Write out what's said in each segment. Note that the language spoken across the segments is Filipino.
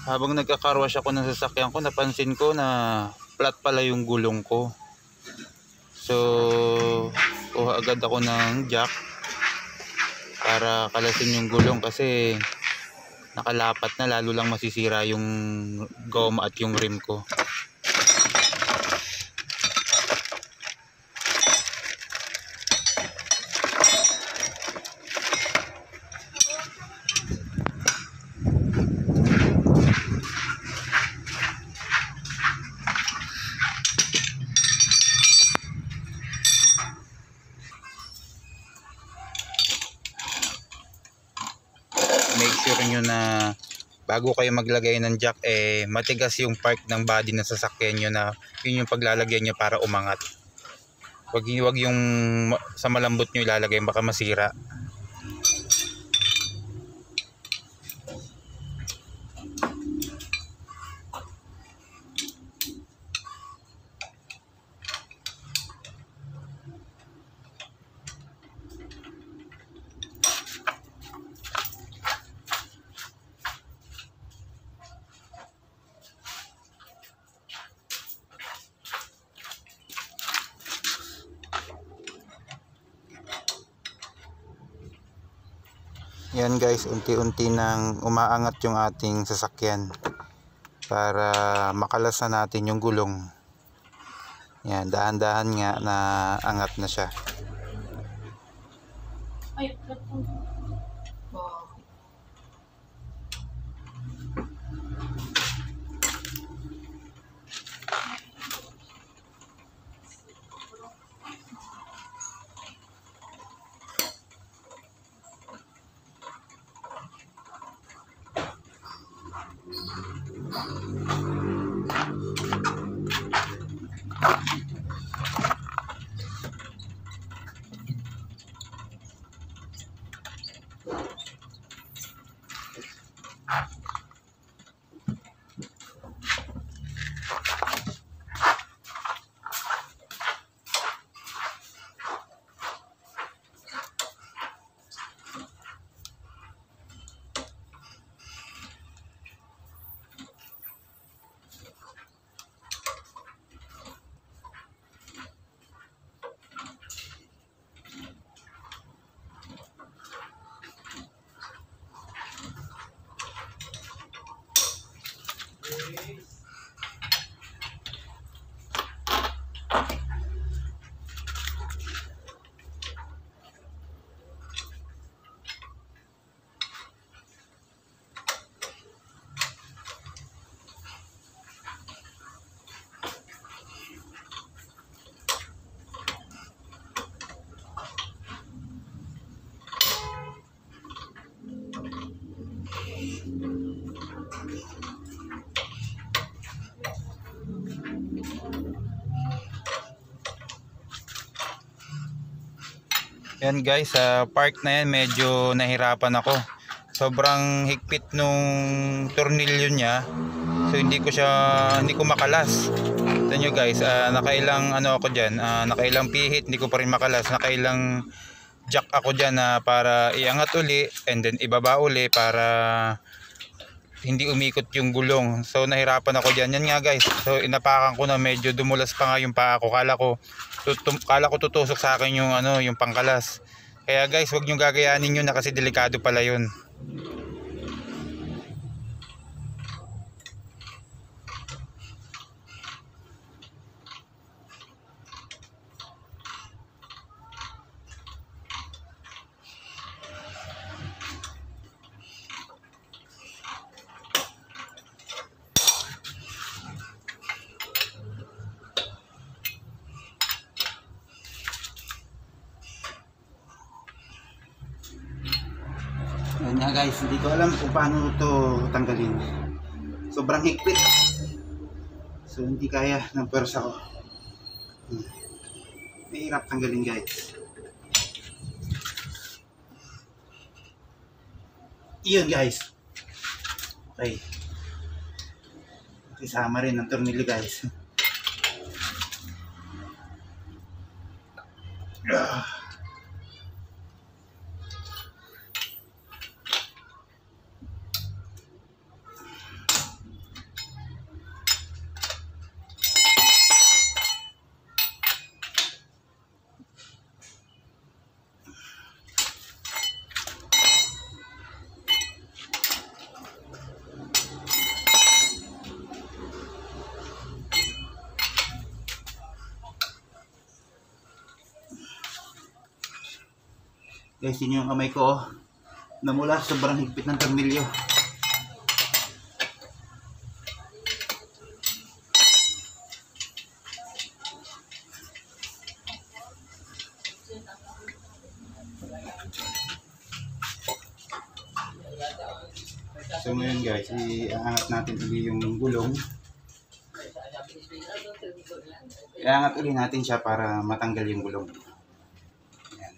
Habang nagka-carwash ako ng sasakyan ko, napansin ko na flat pala yung gulong ko. So kuha agad ako ng jack para kalasin yung gulong kasi nakalapat na, lalo lang masisira yung goma at yung rim ko. Make sure nyo na bago kayo maglagay ng jack, matigas yung part ng body ng sasakyan nyo, na yun yung paglalagyan nyo para umangat. Wag yung sa malambot nyo ilalagay, baka masira. Yan guys, unti-unti nang umaangat yung ating sasakyan para makalasan natin yung gulong. Yan, dahan-dahan nga na angat na siya. Ay, Yan guys, sa park na yan medyo nahirapan ako. Sobrang higpit nung tornilyo niya. So hindi ko makalas. Ito nyo guys, nakailang ako dyan, nakailang pihit, hindi ko pa rin makalas. Nakailang jack ako dyan para iangat uli and then ibaba uli para hindi umikot yung gulong. So nahirapan ako dyan. Yan nga guys, so inapakan ko na, medyo dumulas pa nga yung paa ko. Kala ko tutusok sa akin yung yung pangkalas. Kaya guys, wag niyo gagayanin yun na, kasi delikado pala yun. Yan nga guys, hindi ko alam kung paano ito tanggalin. Sobrang higpit. So hindi kaya ng pwersa ko. Mahirap tanggalin guys. Iyon guys. Okay. Isama rin ng tornilyo guys. Guys, yun yung kamay ko, oh. Namula, sobrang higpit ng tornilyo. So ngayon guys, iangat natin ulit yung gulong. Iangat ulit natin siya para matanggal yung gulong. Ayan.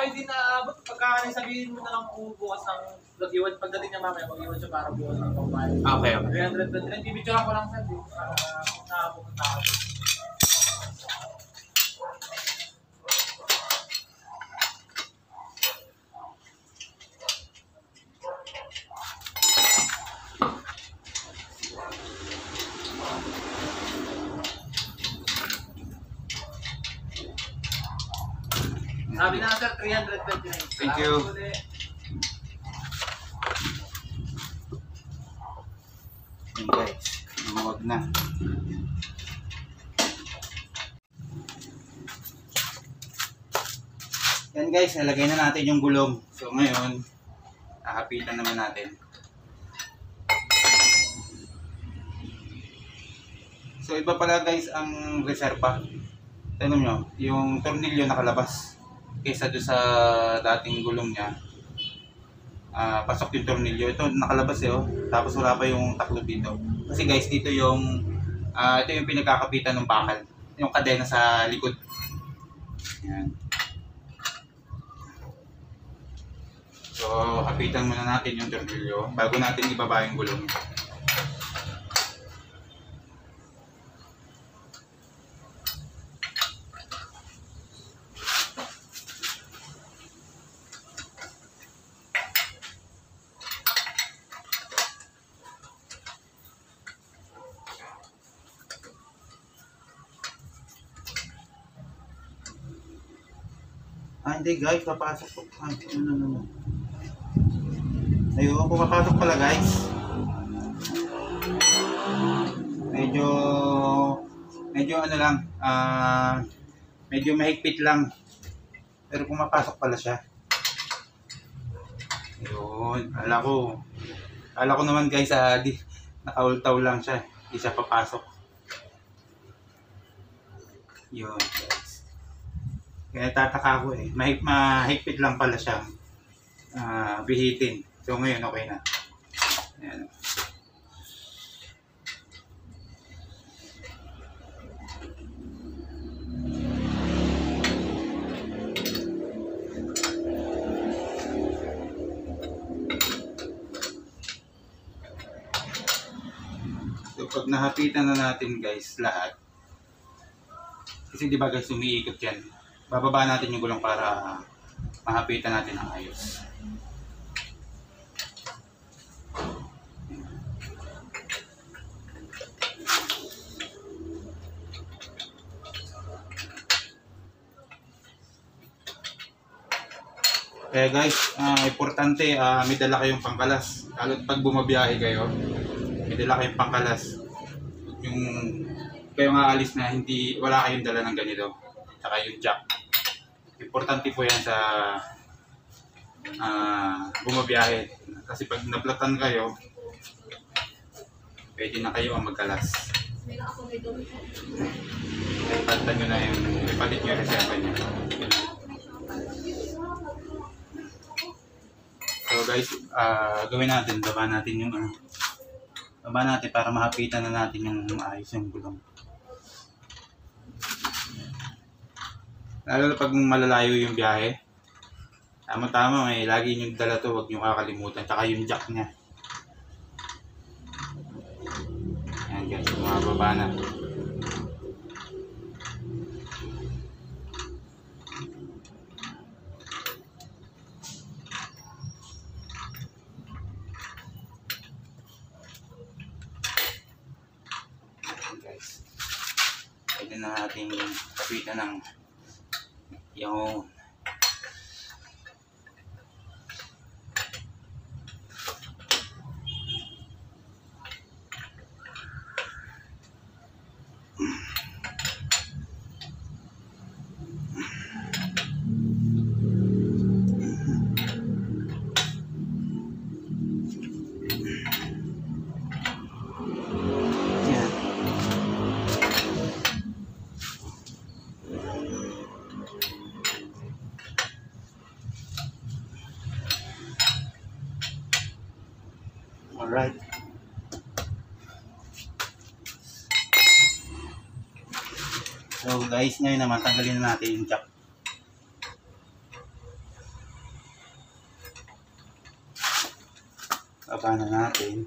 Hindi na abot pagka sabihin mo na lang kung bukas ng mag-iwan pagdating niya mamaya mag-iwan siya para bukas ng pambayad. Okay. 300 bibidyohan ko lang sa para nakapunta ako. Sabi na sir, 329. Thank you. Ayan guys, lumawag na. Yan guys, nalagay na natin yung gulong. So ngayon, hahapitan naman natin. So iba pala guys ang reserva. Tanong nyo, yung tornilyo nakalabas. Kaysa doon sa dating gulong niya, pasok yung tornilyo. Ito nakalabas oh. Tapos wala pa yung taklo dito. Kasi guys, dito yung ito yung pinagkakapitan ng bakal. Yung kadena sa likod. Yan. So, kapitan muna natin yung tornilyo bago natin ibaba yung gulong. Hindi guys, papasok po. Ano. Ayun, pumapasok pala guys. Medyo ano lang, medyo mahigpit lang. Pero pumapasok pala siya. Ayun, ala ko naman guys, nakaultaw lang siya. Hindi siya papasok. Yun guys. Kaya tataka ko eh. Mahigpit lang pala siya. Bihitin. So ngayon okay na. Ayan. So pag nahapitan na natin guys lahat. Kasi di ba guys umiikot yan. Bababa natin yung gulong para mahapitan natin ang ayos. Kaya guys, importante may dala kayong pangkalas. Lalo pag bumabiyahe kayo, may dala kayong pangkalas. Yung kayo nga alis na wala kayong dala ng ganito. Saka yung jack. Importante po yan sa bumabiyahe. Kasi pag naplatan kayo, pwede na kayo ang magkalas. Ipalitan nyo na ipalit nyo yung reserva nyo. So guys, gawin natin, baba natin yung baba natin para mahapitan na natin yung ayos yung gulong. Lalo na pag malalayo yung biyahe. Tama-tama, may lagi yung dala to, huwag nyo kakalimutan. Tsaka yung jack niya. Ayan guys, bumababa na. pwede na natin kapitan ng yung alright. So guys, ngayon naman tanggalin na natin yung jack. Baba na natin.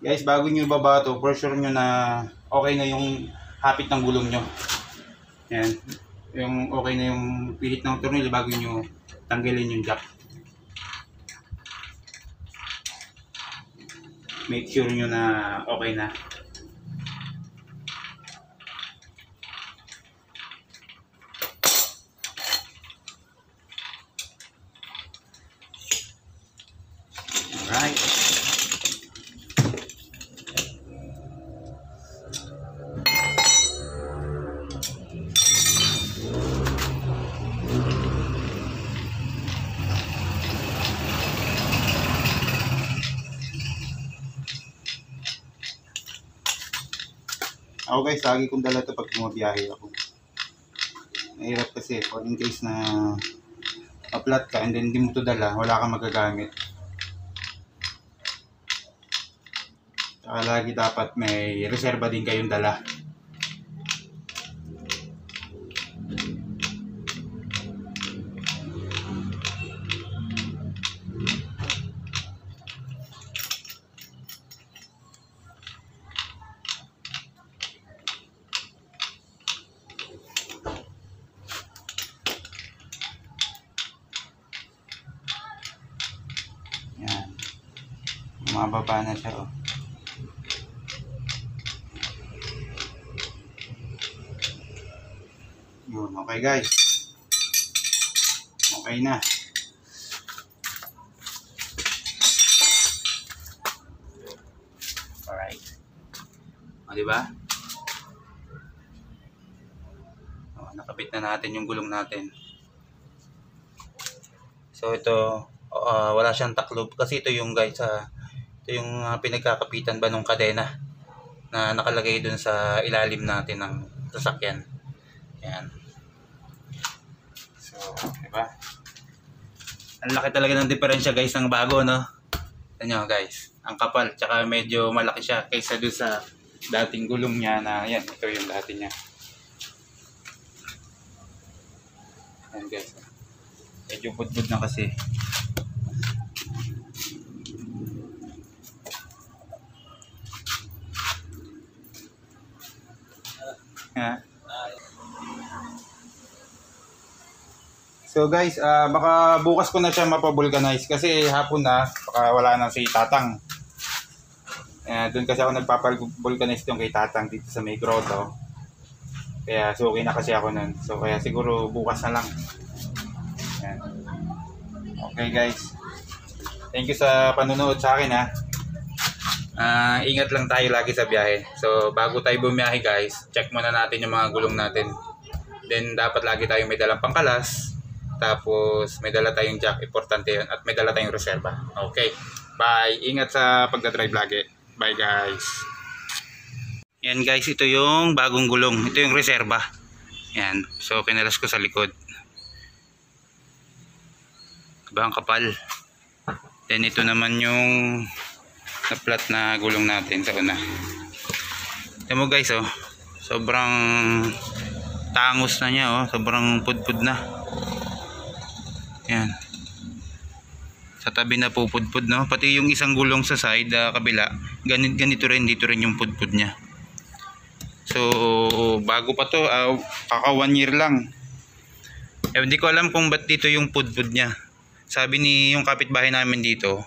Guys, bago nyo ibaba ito, for sure nyo na okay na yung hapit ng gulong nyo. Yan. Yung okay na yung pilit ng tornilyo bago nyo tanggalin yung jack. Make sure nyo na okay na. Alright. Ako guys, lagi kong dala ito pag bumabiyahe ako. Mahirap kasi, for in case na ma-flat ka and then hindi mo ito dala, wala kang magagamit. Saka lagi dapat may reserba din kayong dala. Yan. Mababa na siya, oh. Yun, okay guys. Okay na. Alright. O, diba? O, nakabit na natin yung gulong natin. So, ito, wala siyang taklob. Kasi ito yung guys, ito yung pinagkakapitan ba nung kadena na nakalagay dun sa ilalim natin ng sasakyan. Yan. So, diba? Ang laki talaga ng diferensya guys ng bago, no? Tignan nyo guys, ang kapal, tsaka medyo malaki siya kaysa doon sa dating gulong niya na, yan, ito yung dati niya. Yan guys, medyo budbud na kasi. Ha? So guys, baka bukas ko na siya mapavulcanize kasi hapon na, baka wala na si Tatang. Doon kasi ako nagpapavulcanize yung kay Tatang dito sa may grotto. Kaya suki na kasi ako nun. So kaya siguro bukas na lang. Yan. Okay guys. Thank you sa panunood sa akin, ha. Ingat lang tayo lagi sa biyahe. So bago tayo bumiyahe guys, check muna natin yung mga gulong natin. Then dapat lagi tayong may dalang pangkalas. Tapos may dala tayong jack, importante yun. At may dala tayong reserva. Okay, bye. Ingat sa pagdadrive lagi. Bye guys. Yan guys, ito yung bagong gulong. Ito yung reserva. Yan, so kinalas ko sa likod. Diba ang kapal. Then ito naman yung na-flat na gulong natin sa una. Tignan mo guys, oh. Sobrang tangos na niya, oh. Sobrang pudpud na. Yan. Sa tabi na pupudpud, no? Pati yung isang gulong sa side, kabila, ganito rin, dito rin yung pudpud niya. So, bago pa to, kaka 1 year lang. Hindi ko alam kung ba't dito yung pudpud niya. Sabi ni yung kapitbahay namin dito,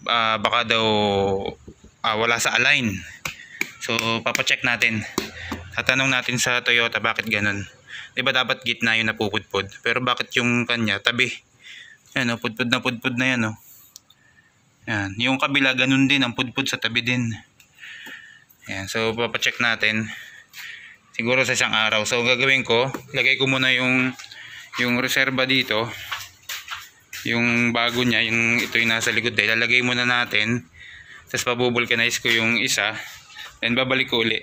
baka daw wala sa align. So papacheck natin. Tatanong natin sa Toyota bakit ganun. Diba dapat gitna yung napupudpud, pero bakit yung kanya tabi? Yan, pudpud na yan, oh. Yan, yung kabila ganun din, ang pudpud sa tabi din. Yan, so papacheck natin siguro sa isang araw. So gagawin ko, lagay ko muna yung reserva dito, yung bago niya, yung ito yung nasa likod, lalagay muna natin, tapos pabubulkanize ko yung isa, then babalik ko uli,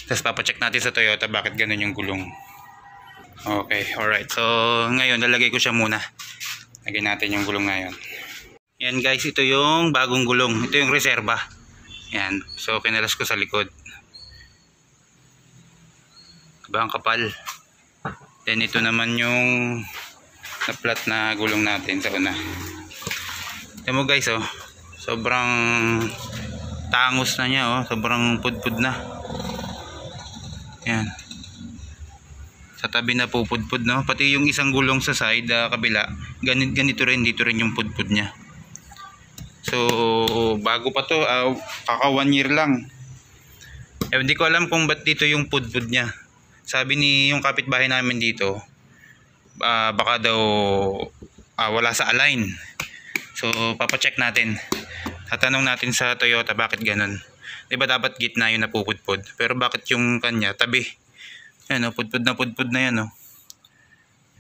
tapos papacheck natin sa Toyota bakit ganun yung gulong. Okay, alright, so ngayon lalagay ko siya muna, lagay natin yung gulong ngayon. Yan guys, ito yung bagong gulong, ito yung reserva. Yan, so kinalas ko sa likod, diba ang kapal. Then ito naman yung na-flat na gulong natin sa una. Tignan mo guys, oh, sobrang tangos na niya, oh, sobrang pudpud na. Yan, sa tabi na pupudpud, no? Pati yung isang gulong sa side, kabila, ganito rin, dito rin yung pudpud niya. So bago pa to, kaka 1 year lang. Hindi ko alam kung ba't dito yung pudpud niya. Sabi ni yung kapitbahay namin dito, baka daw wala sa align. So papacheck natin. Tatanong natin sa Toyota bakit ganun. Diba dapat gitna yung napupudpud, pero bakit yung kanya tabi? Yan, oh, pudpud na yan, oh.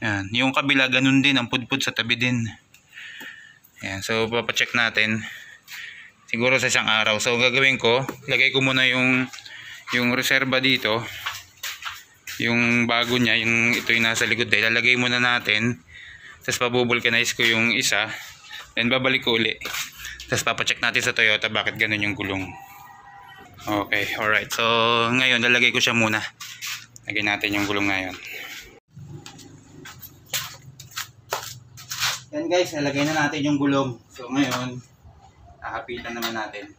Yan, yung kabila ganun din, ang pudpud sa tabi din. Yan, so papacheck natin siguro sa isang araw. So gagawin ko, lagay ko muna yung reserva dito, yung bago niya, yung ito yung nasa likod, lalagay muna natin, tapos pabubulkanize ko yung isa, then babalik ko uli, tapos papacheck natin sa Toyota bakit ganun yung gulong. Okay, alright, so ngayon lalagay ko siya muna, lagay natin yung gulong ngayon. Yan guys, nalagay na natin yung gulong. So ngayon, hahapitan naman natin.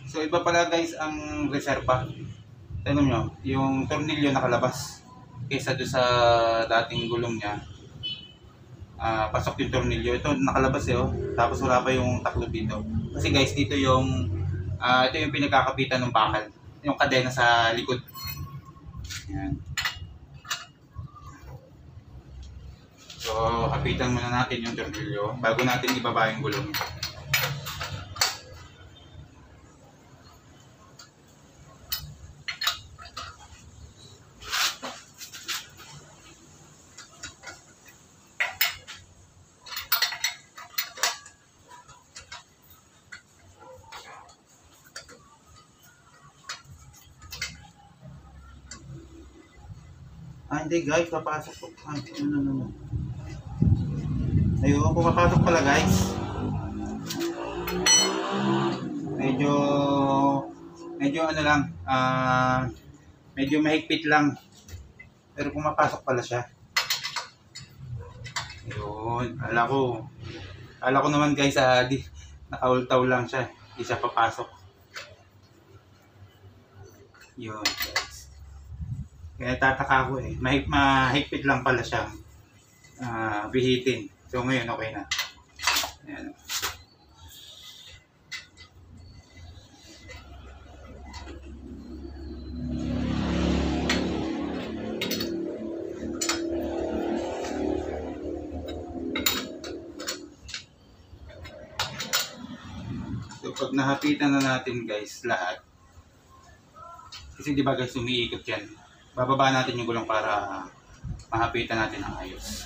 So iba pala guys ang reserva. Tignan nyo, yung tornilyo nakalabas. Kaysa doon sa dating gulong niya, pasok yung tornilyo. Ito nakalabas oh. Tapos wala pa yung taklob dito. Kasi guys, dito yung ito yung pinagkakapitan ng bakal. Yung kadena sa likod. Yan. So, hapitan muna natin yung tornilyo bago natin ibaba yung gulong. Hindi guys, papasok po. No. Ayun, pumapasok pala guys. Medyo ano lang, medyo mahigpit lang. Pero pumapasok pala siya. Ayun, ala ko naman guys, nakaultaw lang siya. Hindi siya papasok. Yun guys. Kaya tataka ko eh. Mahigpit lang pala siya. Bihitin. So ngayon okay na. Ayan. So pag nahapitan na natin guys lahat, kasi di ba guys umiikot yan, bababa natin yung gulong para mahapitan natin ang ayos.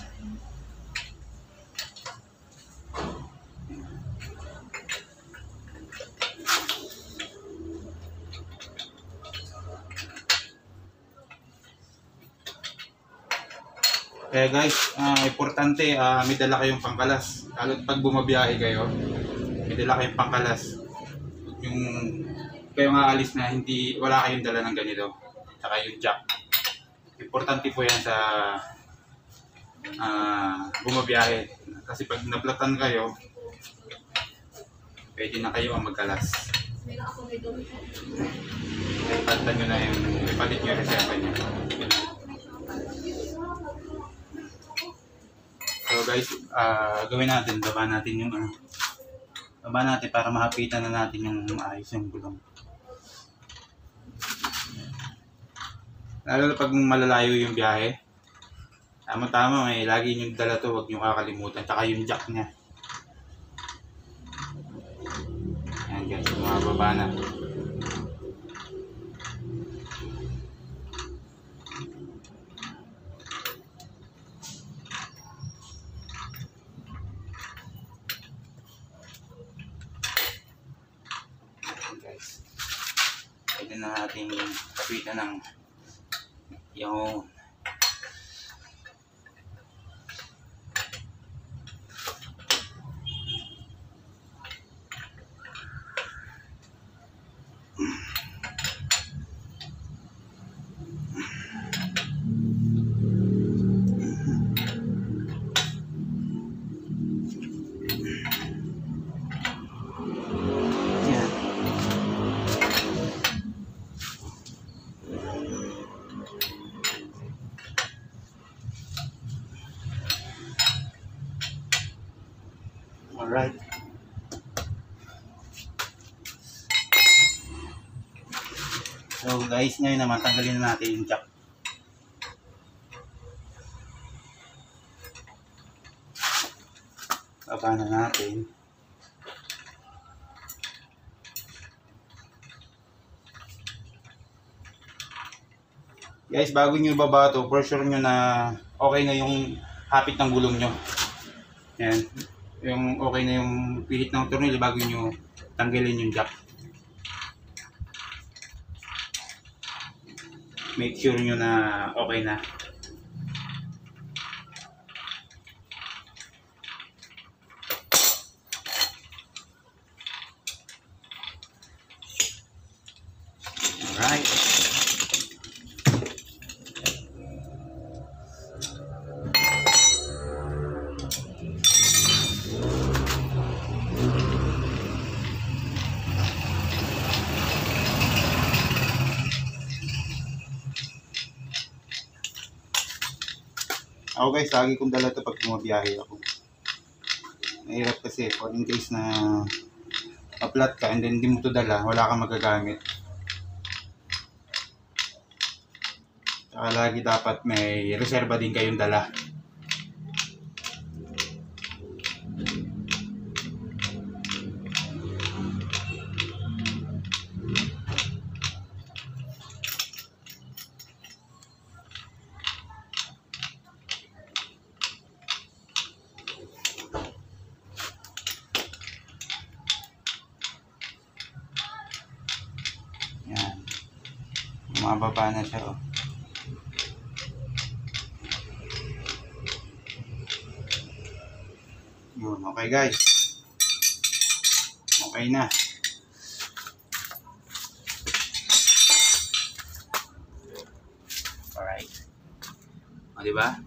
Kaya guys, importante may dala kayong pangkalas. Lalo pag bumabiyahe kayo, may dala kayong pangkalas. Yung kayo nga alis na wala kayong dala ng ganito. Saka yung jack. Importante po yan sa bumabiyahe. Kasi pag naplatan kayo, pwede na kayo ang magkalas. Ipalitan nyo na ipalit nyo yung reserva nyo. So guys, gawin natin, baba natin yung baba natin para mahapitan na natin yung maayos yung gulong. Lalo na pag malalayo yung biyahe. Tama-tama, may lagi yung dala to, huwag nyo kakalimutan. Tsaka yung jack niya. Ayan guys, bumababa na. Ayan guys. Pwede na natin kapitan ng yung alright. So guys, ngayon naman tanggalin na natin yung jack. Baba na natin. Guys, bago nyo ibaba ito, for sure nyo na okay na yung hapit ng gulong nyo. Yan. Yung okay na yung pihit ng tornilyo bago nyo tanggalin yung jack. Make sure nyo na okay na. Alright. Ako guys, lagi kong dala ito pag bumabiyahe ako. Mahirap kasi, for in case na ma-flat ka and then hindi mo ito dala, wala kang magagamit. Saka lagi dapat may reserba din kayong dala. Yan. Mababa na siya, oh. Yun, okay guys. Okay na. Alright. O, diba?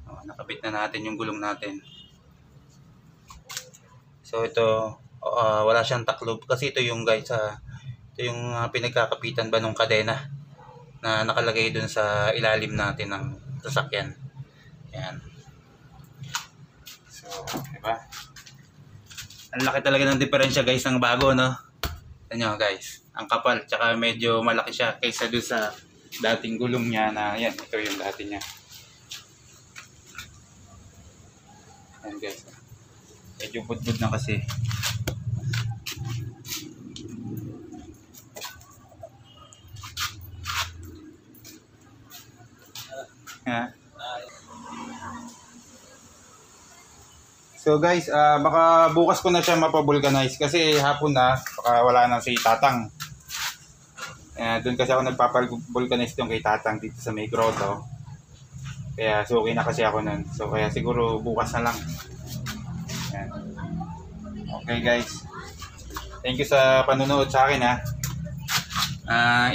O, nakabit na natin yung gulong natin. So, ito, wala siyang taklob. Kasi ito yung guys, ito yung pinagkakapitan ba nung kadena na nakalagay dun sa ilalim natin ng sasakyan. Yan. So, diba? Ang laki talaga ng diferensya guys ng bago, no? Tignan nyo guys, ang kapal, tsaka medyo malaki siya kaysa doon sa dating gulong niya na, yan, ito yung dati niya. Yan guys, medyo budbud na kasi. Ha? So guys, baka bukas ko na siya mapavulcanize kasi hapon na, baka wala na si Tatang. Doon kasi ako nagpapavulcanize doon kay Tatang dito sa may grotto. Kaya suki na kasi ako nun. So kaya siguro bukas na lang. Yan. Okay guys. Thank you sa panunood sa akin, ha.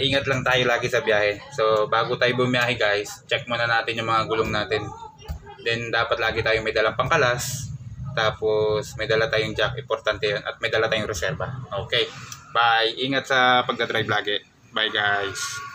Ingat lang tayo lagi sa biyahe. So bago tayo bumiyahe guys, check muna natin yung mga gulong natin. Then dapat lagi tayong may dalang pangkalas. Tapos may dala tayong jack, importante yun. At may dala tayong reserva. Okay, bye. Ingat sa pagdadrive lagi. Bye guys.